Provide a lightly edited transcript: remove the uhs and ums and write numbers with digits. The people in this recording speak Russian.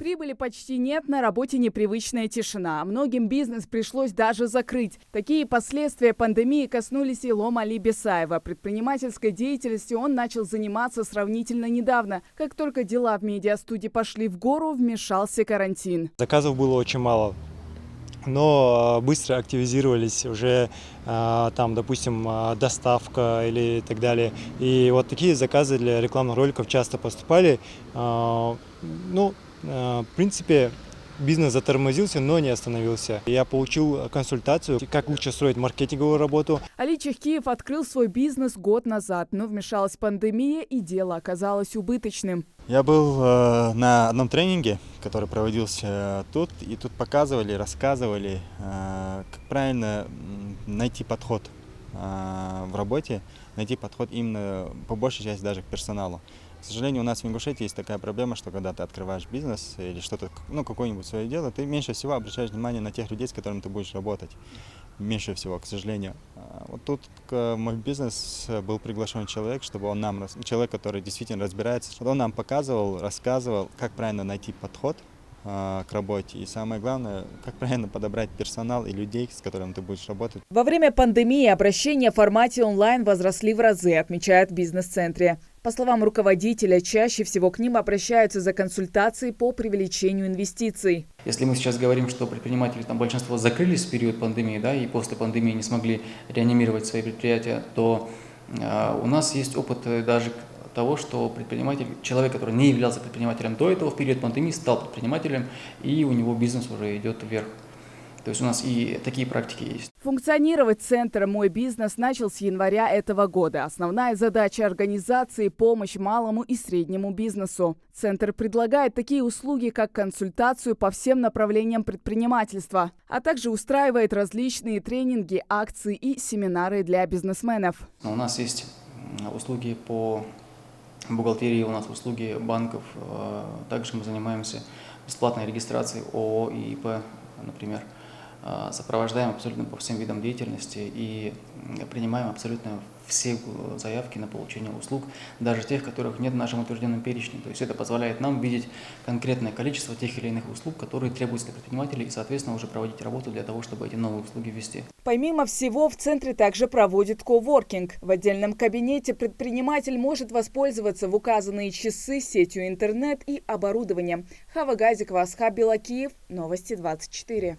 Прибыли почти нет, на работе непривычная тишина. Многим бизнес пришлось даже закрыть. Такие последствия пандемии коснулись и Илома Али Бесаева. Предпринимательской деятельностью он начал заниматься сравнительно недавно. Как только дела в медиастудии пошли в гору, вмешался карантин. Заказов было очень мало, но быстро активизировались уже там, допустим, доставка или так далее. И вот такие заказы для рекламных роликов часто поступали. В принципе, бизнес затормозился, но не остановился. Я получил консультацию, как лучше строить маркетинговую работу. Али Чехкиев открыл свой бизнес год назад, но вмешалась пандемия, и дело оказалось убыточным. Я был на одном тренинге, который проводился тут, и тут показывали, рассказывали, как правильно найти подход в работе, найти подход именно по большей части даже к персоналу. К сожалению, у нас в Ингушетии есть такая проблема, что когда ты открываешь бизнес или что-то, какое-нибудь свое дело, ты меньше всего обращаешь внимание на тех людей, с которыми ты будешь работать. Меньше всего, к сожалению. Вот тут в мой бизнес был приглашен человек, чтобы он нам, человек, который действительно разбирается, чтобы он нам показывал, рассказывал, как правильно найти подход к работе. И самое главное, как правильно подобрать персонал и людей, с которыми ты будешь работать. Во время пандемии обращения в формате онлайн возросли в разы, отмечают в бизнес-центре. По словам руководителя, чаще всего к ним обращаются за консультацией по привлечению инвестиций. Если мы сейчас говорим, что предприниматели, большинство закрылись в период пандемии, и после пандемии не смогли реанимировать свои предприятия, то у нас есть опыт даже того, что предприниматель, человек, который не являлся предпринимателем до этого, в период пандемии стал предпринимателем, и у него бизнес уже идет вверх. То есть у нас и такие практики есть. Функционировать центр «Мой бизнес» начал с января этого года. Основная задача организации – помощь малому и среднему бизнесу. Центр предлагает такие услуги, как консультацию по всем направлениям предпринимательства, а также устраивает различные тренинги, акции и семинары для бизнесменов. У нас есть услуги по бухгалтерии, у нас услуги банков. Также мы занимаемся бесплатной регистрацией ООО и ИП, например. Сопровождаем абсолютно по всем видам деятельности и принимаем абсолютно все заявки на получение услуг, даже тех, которых нет в нашем утвержденном перечне. То есть это позволяет нам видеть конкретное количество тех или иных услуг, которые требуются для предпринимателей, и, соответственно, уже проводить работу для того, чтобы эти новые услуги ввести. Помимо всего, в центре также проводит коворкинг. В отдельном кабинете предприниматель может воспользоваться в указанные часы сетью интернет и оборудованием. Хава Газикова, Асхаб Белакиев, Новости 24.